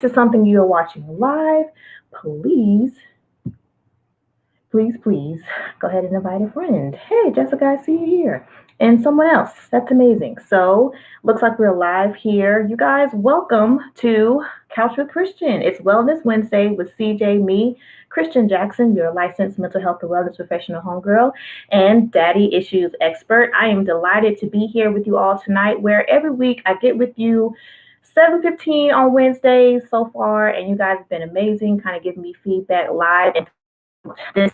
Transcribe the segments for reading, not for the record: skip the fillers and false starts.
this is something you are watching live, please, please go ahead and invite a friend. Hey, Jessica, I see you here. And someone else. That's amazing. So, looks like we're live here. You guys, welcome to Couch with Christian. It's Wellness Wednesday with CJ, me, Christian Jackson, your licensed mental health and wellness professional homegirl and daddy issues expert. I am delighted to be here with you all tonight, where every week I get with you 7:15 on Wednesdays so far, and you guys have been amazing, kind of giving me feedback live and this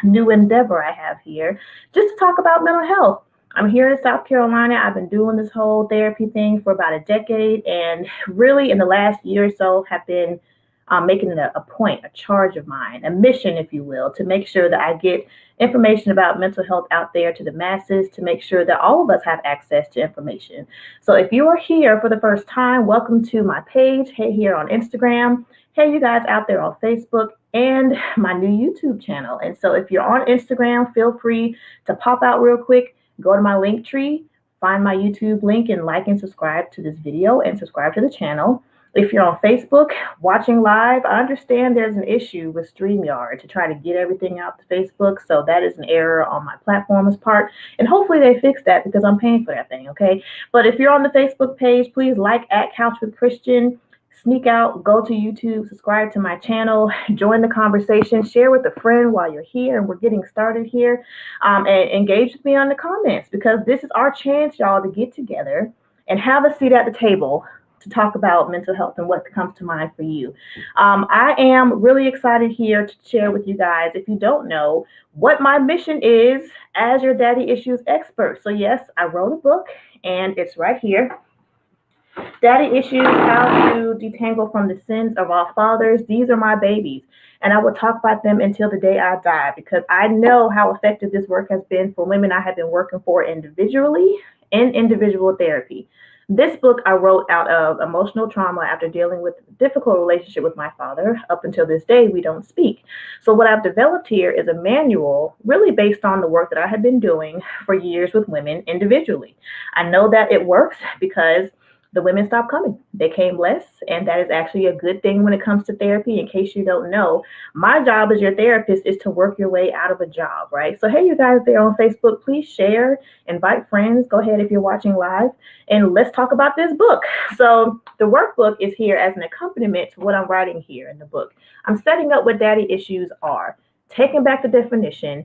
new endeavor I have here, just to talk about mental health. I'm here in South Carolina. I've been doing this whole therapy thing for about a decade, and really in the last year or so have been making it a point, a charge of mine, a mission, if you will, to make sure that I get information about mental health out there to the masses, to make sure that all of us have access to information. So if you are here for the first time, welcome to my page. Hey, here on Instagram. Hey, you guys out there on Facebook and my new YouTube channel. And so if you're on Instagram, feel free to pop out real quick, go to my link tree, find my YouTube link, and like and subscribe to this video and subscribe to the channel. If you're on Facebook watching live, I understand there's an issue with StreamYard to try to get everything out to Facebook. So that is an error on my platform's part. And hopefully they fix that because I'm paying for that thing, okay? But if you're on the Facebook page, please like at Couch with Christian. Sneak out, go to YouTube, subscribe to my channel, join the conversation, share with a friend while you're here, and we're getting started here. And engage with me on the comments, because this is our chance, y'all, to get together and have a seat at the table to talk about mental health and what comes to mind for you. I am really excited here to share with you guys, if you don't know, what my mission is as your daddy issues expert. So yes, I wrote a book, and it's right here. Daddy Issues, How to Detangle from the Sins of Our Fathers. These are my babies, and I will talk about them until the day I die, because I know how effective this work has been for women I have been working for individually in individual therapy. This book I wrote out of emotional trauma after dealing with a difficult relationship with my father. Up until this day, we don't speak. So what I've developed here is a manual really based on the work that I have been doing for years with women individually. I know that it works because the women stopped coming. They came less, and that is actually a good thing when it comes to therapy. In case you don't know, my job as your therapist is to work your way out of a job, right? So, hey, you guys there on Facebook, please share, invite friends. Go ahead if you're watching live, and let's talk about this book. So, the workbook is here as an accompaniment to what I'm writing here in the book. I'm setting up what daddy issues are, taking back the definition,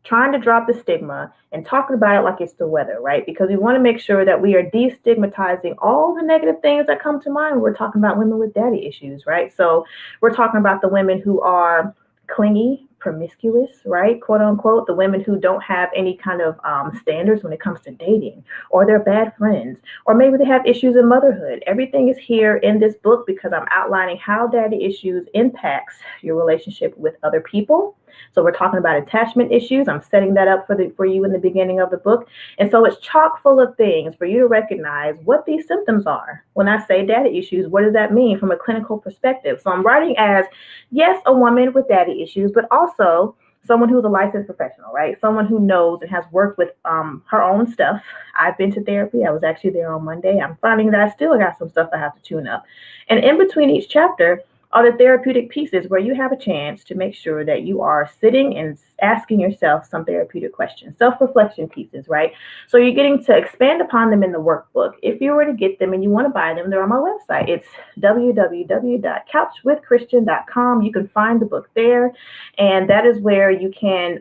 trying to drop the stigma and talking about it like it's the weather, right? Because we want to make sure that we are destigmatizing all the negative things that come to mind when we're talking about women with daddy issues, right? So we're talking about the women who are clingy, promiscuous, right? Quote unquote, the women who don't have any kind of standards when it comes to dating, or they're bad friends, or maybe they have issues in motherhood. Everything is here in this book because I'm outlining how daddy issues impacts your relationship with other people. So we're talking about attachment issues. I'm setting that up for you in the beginning of the book. And so it's chock full of things for you to recognize what these symptoms are. When I say daddy issues, what does that mean from a clinical perspective? So I'm writing as, yes, a woman with daddy issues, but also someone who's a licensed professional, right? Someone who knows and has worked with her own stuff. I've been to therapy. I was actually there on Monday. I'm finding that I still got some stuff I have to tune up. And in between each chapter are the therapeutic pieces where you have a chance to make sure that you are sitting and asking yourself some therapeutic questions, self-reflection pieces, right? So you're getting to expand upon them in the workbook. If you were to get them and you want to buy them, they're on my website. It's www.couchwithchristian.com. You can find the book there, and that is where you can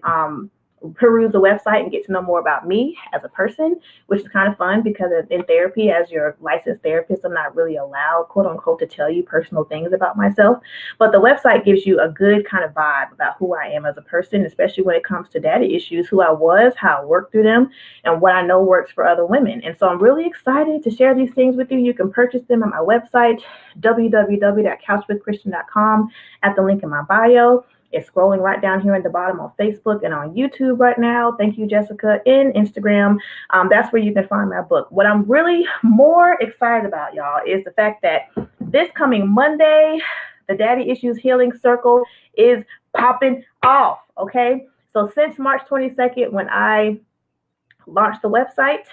peruse the website and get to know more about me as a person, which is kind of fun because in therapy, as your licensed therapist, I'm not really allowed, quote unquote, to tell you personal things about myself. But the website gives you a good kind of vibe about who I am as a person, especially when it comes to daddy issues, who I was, how I worked through them, and what I know works for other women. And so I'm really excited to share these things with you. You can purchase them on my website, www.couchwithchristian.com, at the link in my bio. It's scrolling right down here at the bottom on Facebook and on YouTube right now. Thank you, Jessica, in Instagram. That's where you can find my book. What I'm really more excited about, y'all, is the fact that this coming Monday, the Daddy Issues Healing Circle is popping off, okay? So since March 22nd, when I launched the website,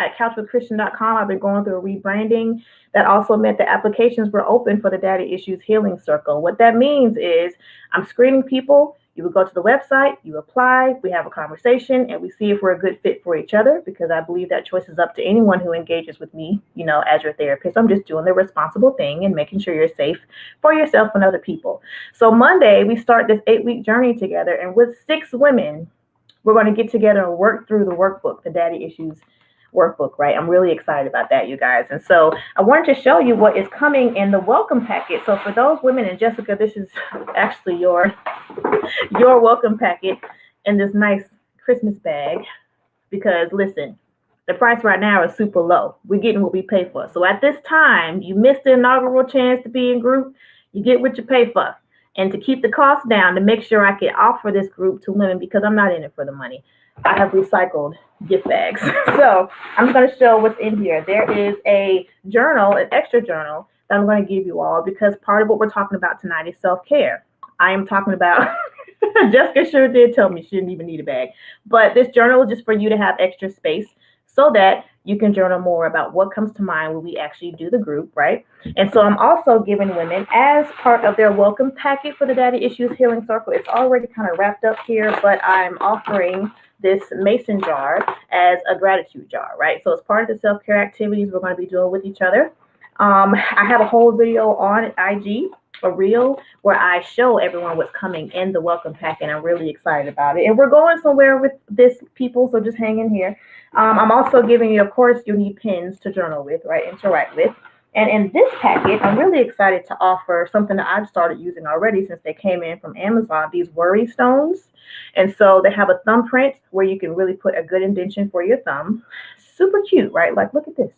at couchwithchristian.com. I've been going through a rebranding. That also meant the applications were open for the Daddy Issues Healing Circle. What that means is I'm screening people. You would go to the website, you apply, we have a conversation, and we see if we're a good fit for each other, because I believe that choice is up to anyone who engages with me, as your therapist. I'm just doing the responsible thing and making sure you're safe for yourself and other people. So Monday, we start this 8-week journey together, and with 6 women, we're going to get together and work through the workbook, the Daddy Issues workbook, right? I'm really excited about that, you guys. And so I wanted to show you what is coming in the welcome packet. So for those women, and Jessica, this is actually your welcome packet in this nice Christmas bag, because listen, the price right now is super low. We're getting what we pay for. So at this time, you missed the inaugural chance to be in group, you get what you pay for. And to keep the cost down, to make sure I can offer this group to women, because I'm not in it for the money, I have recycled gift bags. So I'm going to show what's in here. There is a journal, an extra journal that I'm going to give you all, because part of what we're talking about tonight is self-care. I am talking about, Jessica sure did tell me she didn't even need a bag, but this journal is just for you to have extra space so that you can journal more about what comes to mind when we actually do the group, right? And so I'm also giving women, as part of their welcome packet for the Daddy Issues Healing Circle, it's already kind of wrapped up here, but I'm offering this mason jar as a gratitude jar, right? So it's part of the self-care activities we're going to be doing with each other. I have a whole video on IG, a reel, where I show everyone what's coming in the welcome pack, and I'm really excited about it. And we're going somewhere with this, people, so just hang in here. I'm also giving you, of course, you need pens to journal with, right, and to write with. And in this packet, I'm really excited to offer something that I've started using already since they came in from Amazon, these worry stones. And so they have a thumbprint where you can really put a good indentation for your thumb. Super cute, right? Like, look at this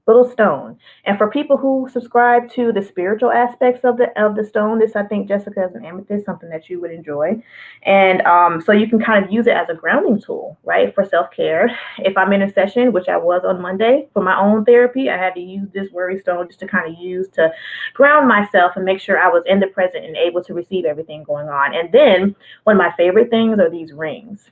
little stone. And for people who subscribe to the spiritual aspects of the stone, this, I think, Jessica, is an amethyst, something that you would enjoy. And so you can kind of use it as a grounding tool, right, for self-care. If I'm in a session, which I was on Monday for my own therapy, I had to use this worry stone just to kind of use to ground myself and make sure I was in the present and able to receive everything going on. And then one of my favorite things are these rings.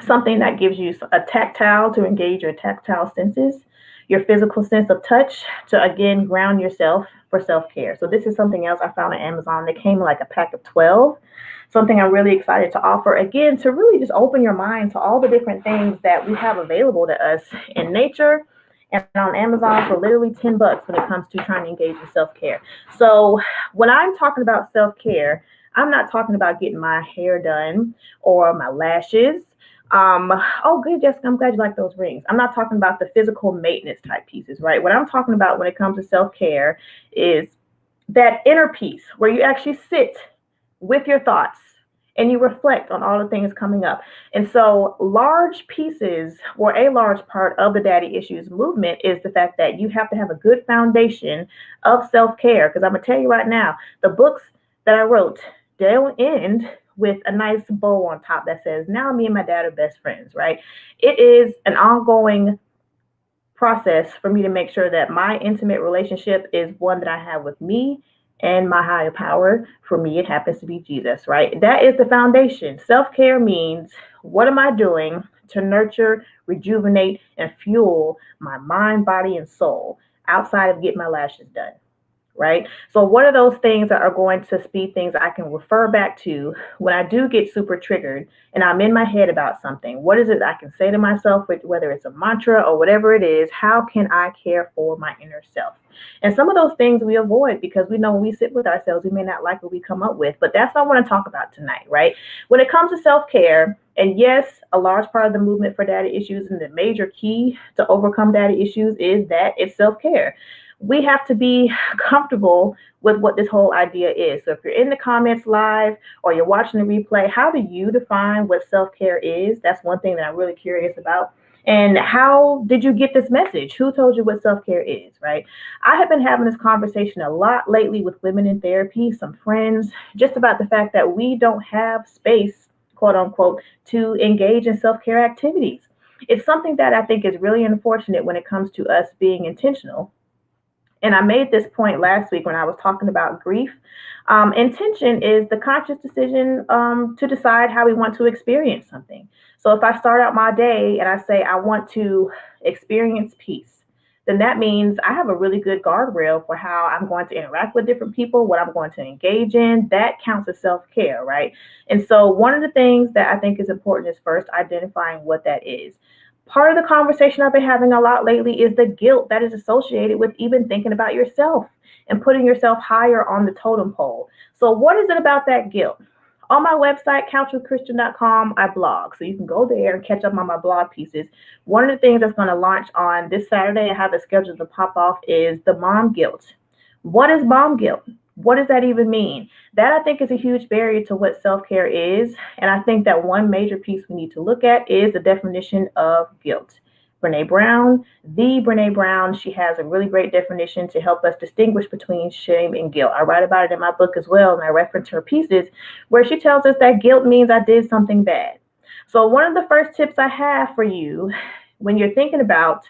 Something that gives you a tactile to engage your tactile senses, your physical sense of touch, to again ground yourself for self-care. So this is something else I found on Amazon that came in like a pack of 12. Something I'm really excited to offer, again, to really just open your mind to all the different things that we have available to us in nature and on Amazon for literally $10 when it comes to trying to engage in self-care. So when I'm talking about self-care, I'm not talking about getting my hair done or my lashes. Oh, good, Jessica, I'm glad you like those rings. I'm not talking about the physical maintenance type pieces, right? What I'm talking about when it comes to self-care is that inner piece where you actually sit with your thoughts and you reflect on all the things coming up. And so large pieces, or a large part of the Daddy Issues movement, is the fact that you have to have a good foundation of self-care. Because I'm going to tell you right now, the books that I wrote, they don't end with a nice bow on top that says, now me and my dad are best friends, right? It is an ongoing process for me to make sure that my intimate relationship is one that I have with me and my higher power. For me, it happens to be Jesus, right? That is the foundation. Self-care means, what am I doing to nurture, rejuvenate, and fuel my mind, body, and soul outside of getting my lashes done? Right? So what are those things that are going to be things I can refer back to when I do get super triggered and I'm in my head about something? What is it I can say to myself, whether it's a mantra or whatever it is? How can I care for my inner self? And some of those things we avoid because we know when we sit with ourselves, we may not like what we come up with. But that's what I want to talk about tonight, right? When it comes to self-care, and yes, a large part of the movement for daddy issues and the major key to overcome daddy issues is that it's self-care. We have to be comfortable with what this whole idea is. So if you're in the comments live or you're watching the replay, how do you define what self-care is? That's one thing that I'm really curious about. And how did you get this message? Who told you what self-care is, right? I have been having this conversation a lot lately with women in therapy, some friends, just about the fact that we don't have space, quote unquote, to engage in self-care activities. It's something that I think is really unfortunate when it comes to us being intentional And I made this point last week when I was talking about grief. Intention is the conscious decision to decide how we want to experience something. So if I start out my day and I say I want to experience peace, then that means I have a really good guardrail for how I'm going to interact with different people, what I'm going to engage in. That counts as self care, right? And so, one of the things that I think is important is first identifying what that is. Part of the conversation I've been having a lot lately is the guilt that is associated with even thinking about yourself and putting yourself higher on the totem pole. So, what is it about that guilt? On my website, couchwithchristian.com, I blog. So you can go there and catch up on my blog pieces. One of the things that's going to launch on this Saturday, I have it scheduled to pop off, is the mom guilt. What is mom guilt? What does that even mean? That I think is a huge barrier to what self-care is. And I think that one major piece we need to look at is the definition of guilt. Brene Brown, the Brene Brown, she has a really great definition to help us distinguish between shame and guilt. I write about it in my book as well, and I reference her pieces where she tells us that guilt means I did something bad. So one of the first tips I have for you when you're thinking about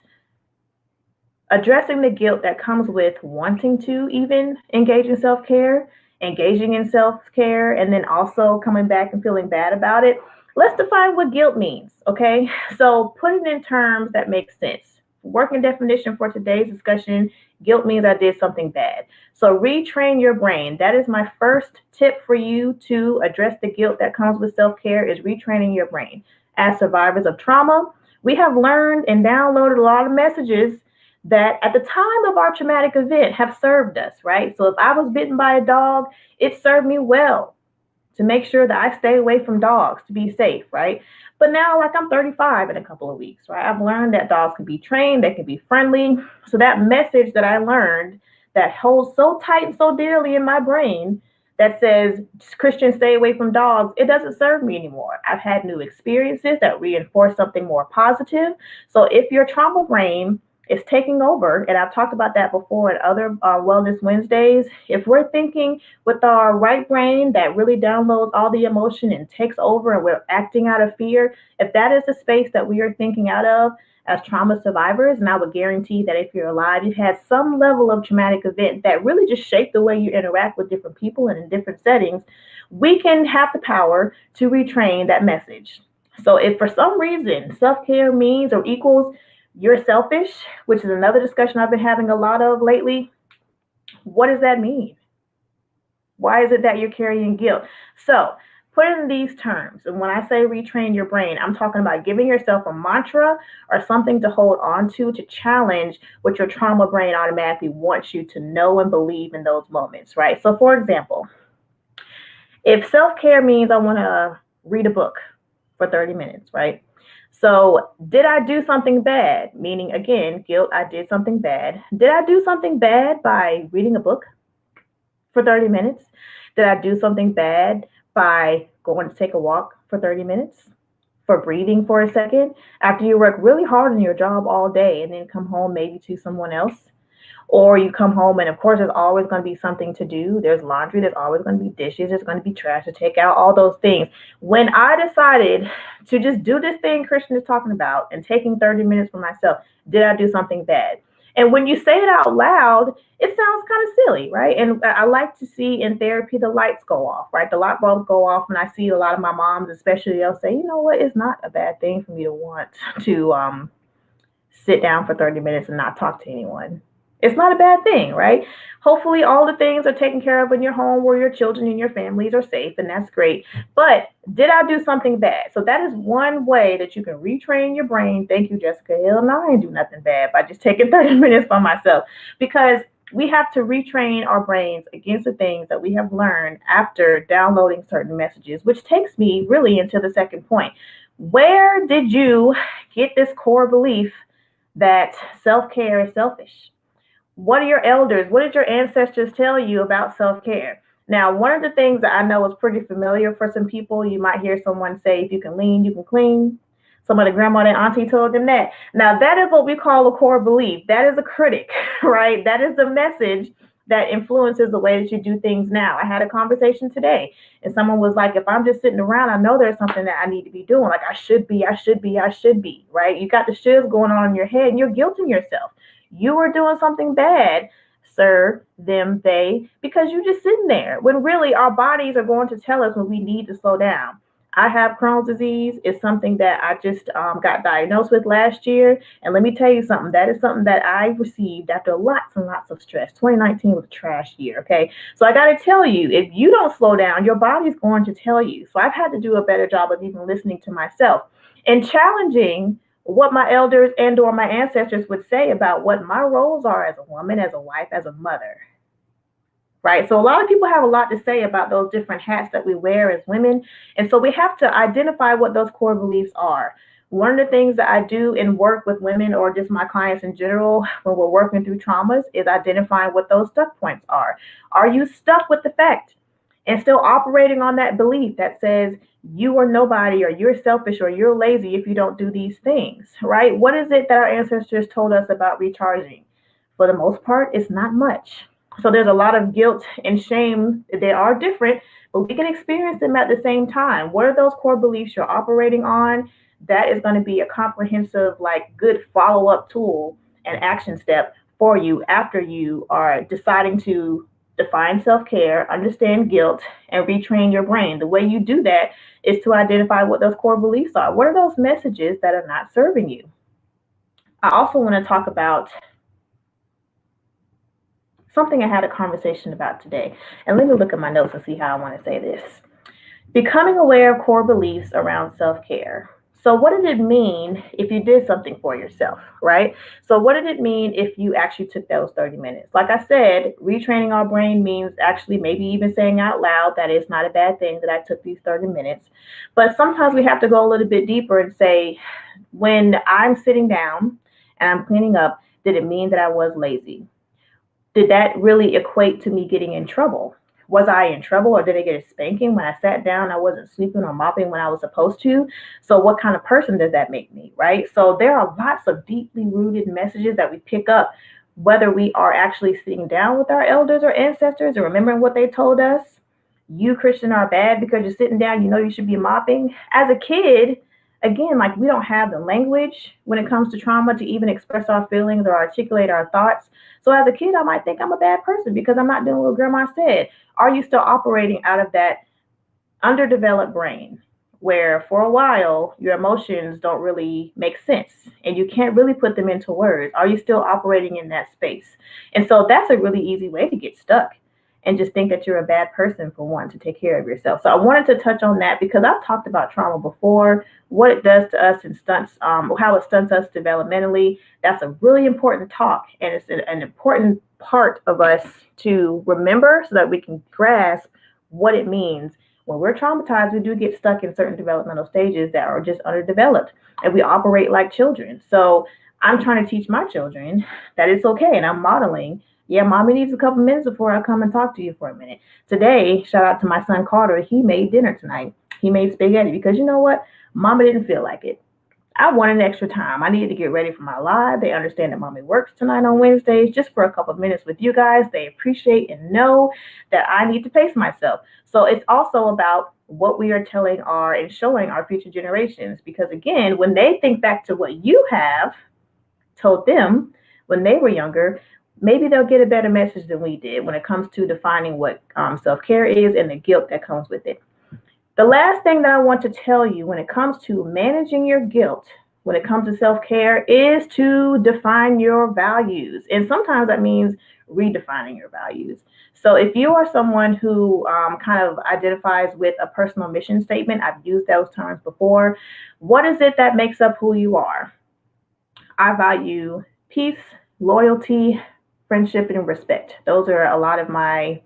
addressing the guilt that comes with wanting to even engage in self-care, engaging in self-care, and then also coming back and feeling bad about it. Let's define what guilt means, okay? So put it in terms that make sense. Working definition for today's discussion, guilt means I did something bad. So retrain your brain. That is my first tip for you to address the guilt that comes with self-care is retraining your brain. As survivors of trauma, we have learned and downloaded a lot of messages that at the time of our traumatic event have served us, right? So if I was bitten by a dog, it served me well to make sure that I stay away from dogs to be safe, right? But now, like I'm 35 in a couple of weeks, right? I've learned that dogs can be trained, they can be friendly. So that message that I learned that holds so tight and so dearly in my brain that says, Christian, stay away from dogs, it doesn't serve me anymore. I've had new experiences that reinforce something more positive. So if your trauma brain is taking over, and I've talked about that before at other Wellness Wednesdays. If we're thinking with our right brain that really downloads all the emotion and takes over and we're acting out of fear, if that is the space that we are thinking out of as trauma survivors, and I would guarantee that if you're alive, you've had some level of traumatic event that really just shaped the way you interact with different people and in different settings, we can have the power to retrain that message. So if for some reason self-care means or equals you're selfish, which is another discussion I've been having a lot of lately. What does that mean? Why is it that you're carrying guilt? So put it in these terms. And when I say retrain your brain, I'm talking about giving yourself a mantra or something to hold on to challenge what your trauma brain automatically wants you to know and believe in those moments, right? So for example, if self-care means I want to read a book for 30 minutes, right? So did I do something bad? Meaning, again, guilt, I did something bad. Did I do something bad by reading a book for 30 minutes? Did I do something bad by going to take a walk for 30 minutes? For breathing for a second? After you work really hard on your job all day and then come home maybe to someone else? Or you come home and of course there's always going to be something to do. There's laundry, there's always going to be dishes, there's going to be trash to take out, all those things. When I decided to just do this thing Christian is talking about and taking 30 minutes for myself, did I do something bad? And when you say it out loud, it sounds kind of silly, right? And I like to see in therapy the lights go off, right? The light bulbs go off, and I see a lot of my moms, especially, they'll say, you know what, it's not a bad thing for me to want to sit down for 30 minutes and not talk to anyone. It's not a bad thing, right? Hopefully all the things are taken care of in your home where your children and your families are safe, and that's great. But did I do something bad? So that is one way that you can retrain your brain. Thank you, Jessica. Hell no, I didn't do nothing bad by just taking 30 minutes for myself. Because we have to retrain our brains against the things that we have learned after downloading certain messages, which takes me really into the second point. Where did you get this core belief that self-care is selfish? What are your elders? What did your ancestors tell you about self-care? Now, one of the things that I know is pretty familiar for some people, you might hear someone say, if you can lean, you can clean. Some of the grandma and auntie told them that. Now, that is what we call a core belief. That is a critic, right? That is the message that influences the way that you do things now. I had a conversation today, and someone was like, if I'm just sitting around, I know there's something that I need to be doing. Like, I should be, right? You got the shoulds going on in your head, and you're guilting yourself. You were doing something bad. sir, them, they, because you're just sitting there when really our bodies are going to tell us when we need to slow down. I have Crohn's disease. It's something that I just got diagnosed with last year. And let me tell you something, that is something that I received after lots and lots of stress. 2019 was a trash year, okay? So I got to tell you, if you don't slow down, your body's going to tell you. So I've had to do a better job of even listening to myself and challenging what my elders and or my ancestors would say about what my roles are as a woman, as a wife, as a mother. Right? So a lot of people have a lot to say about those different hats that we wear as women. And so we have to identify what those core beliefs are. One of the things that I do in work with women or just my clients in general when we're working through traumas is identifying what those stuck points are. Are you stuck with the fact and still operating on that belief that says you are nobody or you're selfish or you're lazy if you don't do these things, right? What is it that our ancestors told us about recharging? For the most part, it's not much. So there's a lot of guilt and shame. They are different, but we can experience them at the same time. What are those core beliefs you're operating on? That is going to be a comprehensive, like, good follow-up tool and action step for you after you are deciding to define self-care, understand guilt, and retrain your brain. The way you do that is to identify what those core beliefs are. What are those messages that are not serving you? I also want to talk about something I had a conversation about today. And let me look at my notes and see how I want to say this. Becoming aware of core beliefs around self-care. So what did it mean if you did something for yourself, right? So what did it mean if you actually took those 30 minutes? Like I said, retraining our brain means actually maybe even saying out loud that it's not a bad thing that I took these 30 minutes. But sometimes we have to go a little bit deeper and say, when I'm sitting down and I'm cleaning up, did it mean that I was lazy? Did that really equate to me getting in trouble? Was I in trouble or did I get a spanking when I sat down? I wasn't sweeping or mopping when I was supposed to. So what kind of person does that make me, right? So there are lots of deeply rooted messages that we pick up, whether we are actually sitting down with our elders or ancestors and remembering what they told us. You, Christian, are bad because you're sitting down, you know you should be mopping. As a kid, again, like, we don't have the language when it comes to trauma to even express our feelings or articulate our thoughts. So as a kid, I might think I'm a bad person because I'm not doing what grandma said. Are you still operating out of that underdeveloped brain where for a while your emotions don't really make sense and you can't really put them into words? Are you still operating in that space? And so that's a really easy way to get stuck and just think that you're a bad person for wanting to take care of yourself. So I wanted to touch on that because I've talked about trauma before, what it does to us and stunts, how it stunts us developmentally. That's a really important talk, and it's an important part of us to remember so that we can grasp what it means. When we're traumatized, we do get stuck in certain developmental stages that are just underdeveloped, and we operate like children. So I'm trying to teach my children that it's okay, and I'm modeling. Yeah, mommy needs a couple minutes before I come and talk to you for a minute. Today, shout out to my son Carter. He made dinner tonight. He made spaghetti because you know what? Mama didn't feel like it. I wanted extra time. I needed to get ready for my live. They understand that mommy works tonight on Wednesdays just for a couple of minutes with you guys. They appreciate and know that I need to pace myself. So it's also about what we are telling our and showing our future generations. Because again, when they think back to what you have told them when they were younger, maybe they'll get a better message than we did when it comes to defining what self-care is and the guilt that comes with it. The last thing that I want to tell you when it comes to managing your guilt, when it comes to self-care, is to define your values. And sometimes that means redefining your values. So if you are someone who kind of identifies with a personal mission statement, I've used those terms before. What is it that makes up who you are? I value peace, loyalty, friendship, and respect. Those are a lot of my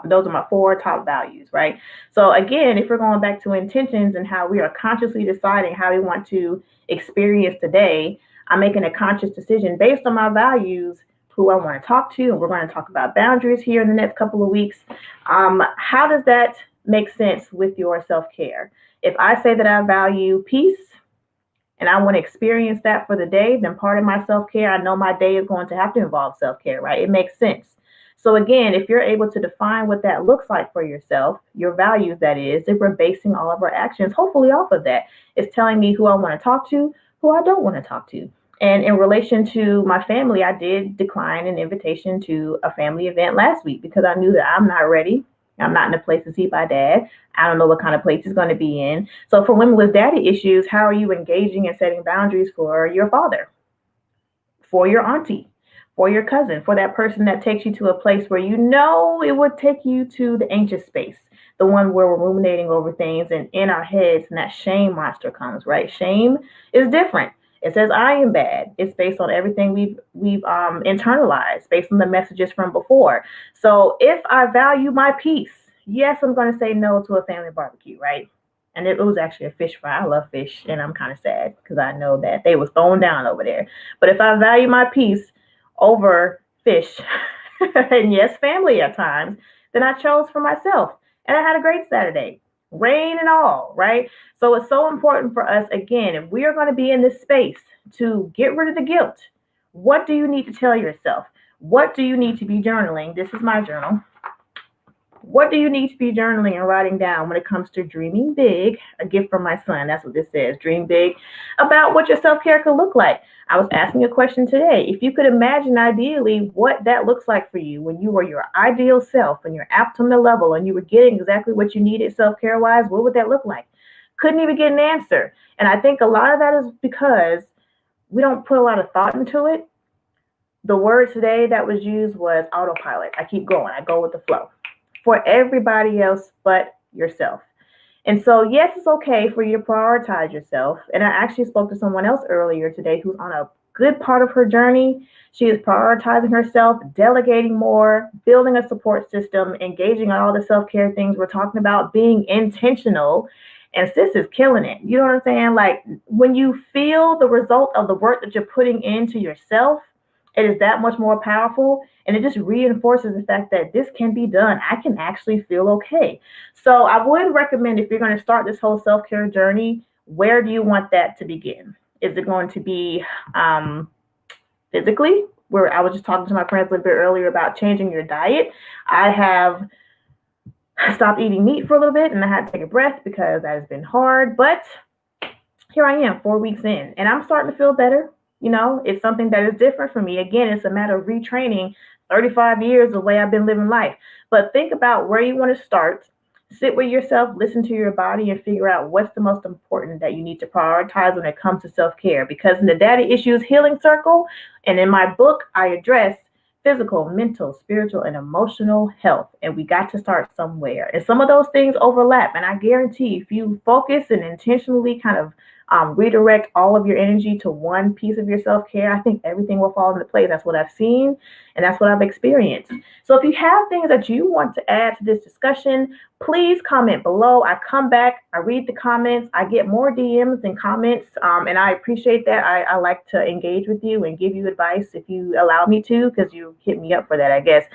those are my 4 top values, right? So again, if we're going back to intentions and how we are consciously deciding how we want to experience today, I'm making a conscious decision based on my values, who I want to talk to, and we're going to talk about boundaries here in the next couple of weeks. How does that make sense with your self-care? If I say that I value peace, and I want to experience that for the day, then part of my self-care, I know my day is going to have to involve self-care, right? It makes sense. So again, if you're able to define what that looks like for yourself, your values, that is, if we're basing all of our actions, hopefully off of that, it's telling me who I want to talk to, who I don't want to talk to. And in relation to my family, I did decline an invitation to a family event last week because I knew that I'm not ready. I'm not in a place to see my dad. I don't know what kind of place he's going to be in. So, for women with daddy issues, how are you engaging and setting boundaries for your father, for your auntie, for your cousin, for that person that takes you to a place where you know it would take you to the anxious space, the one where we're ruminating over things and in our heads, and that shame monster comes, right? Shame is different. It says I am bad. It's based on everything we've internalized, based on the messages from before. So if I value my peace, yes, I'm going to say no to a family barbecue, right? And it was actually a fish fry. I love fish, and I'm kind of sad because I know that they was thrown down over there. But if I value my peace over fish, and yes, family at times, then I chose for myself. And I had a great Saturday, rain and all, right? So it's so important for us, again, if we are going to be in this space to get rid of the guilt, what do you need to tell yourself? What do you need to be journaling? This is my journal. What do you need to be journaling and writing down when it comes to dreaming big? A gift from my son. That's what this says. Dream big about what your self care could look like. I was asking a question today. If you could imagine ideally what that looks like for you when you were your ideal self and you're optimal level and you were getting exactly what you needed self care wise, what would that look like? Couldn't even get an answer. And I think a lot of that is because we don't put a lot of thought into it. The word today that was used was autopilot. I keep going, I go with the flow for everybody else but yourself. And so, yes, it's okay for you to prioritize yourself. And I actually spoke to someone else earlier today who's on a good part of her journey. She is prioritizing herself, delegating more, building a support system, engaging on all the self care things we're talking about, being intentional. And sis is killing it. You know what I'm saying? Like when you feel the result of the work that you're putting into yourself, it is that much more powerful. And it just reinforces the fact that this can be done. I can actually feel okay. So I would recommend if you're going to start this whole self-care journey, where do you want that to begin? Is it going to be physically? Where I was just talking to my friends a little bit earlier about changing your diet. I have stopped eating meat for a little bit and I had to take a breath because that has been hard. But here I am 4 weeks in and I'm starting to feel better. You know, it's something that is different for me. Again, it's a matter of retraining 35 years the way I've been living life. But think about where you want to start. Sit with yourself, listen to your body, and figure out what's the most important that you need to prioritize when it comes to self-care. Because in the Daddy Issues Healing Circle and in my book, I address physical, mental, spiritual, and emotional health. And we got to start somewhere. And some of those things overlap. And I guarantee if you focus and intentionally kind of redirect all of your energy to one piece of your self-care, I think everything will fall into place. That's what I've seen and that's what I've experienced. So if you have things that you want to add to this discussion, please comment below. I come back, I read the comments, I get more DMs and comments, and I appreciate that. I like to engage with you and give you advice if you allow me to, because you hit me up for that, I guess.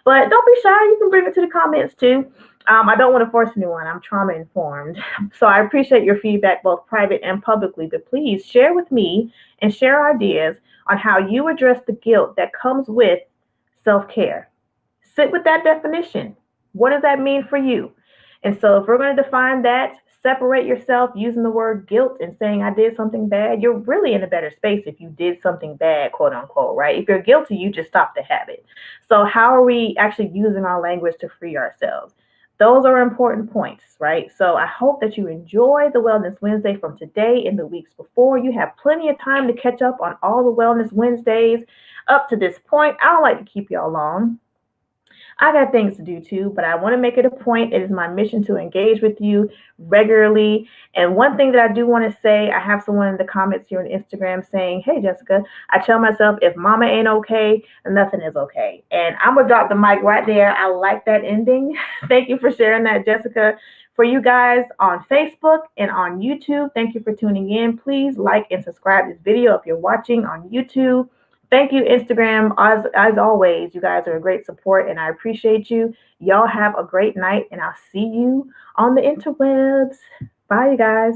But don't be shy. You can bring it to the comments too. I don't want to force anyone. I'm trauma informed. So I appreciate your feedback, both private and publicly, but please share with me and share ideas on how you address the guilt that comes with self-care. Sit with that definition. What does that mean for you? And so if we're going to define that, separate yourself using the word guilt and saying I did something bad, you're really in a better space if you did something bad, quote unquote, right? If you're guilty, you just stop the habit. So how are we actually using our language to free ourselves? Those are important points, right? So I hope that you enjoy the Wellness Wednesday from today and the weeks before. You have plenty of time to catch up on all the Wellness Wednesdays up to this point. I don't like to keep y'all long. I got things to do too, but I want to make it a point. It is my mission to engage with you regularly. And one thing that I do want to say, I have someone in the comments here on Instagram saying, hey, Jessica, I tell myself if mama ain't okay, nothing is okay. And I'm going to drop the mic right there. I like that ending. Thank you for sharing that, Jessica. For you guys on Facebook and on YouTube, thank you for tuning in. Please like and subscribe this video if you're watching on YouTube. Thank you, Instagram. As always, you guys are a great support, and I appreciate you. Y'all have a great night, and I'll see you on the interwebs. Bye, you guys.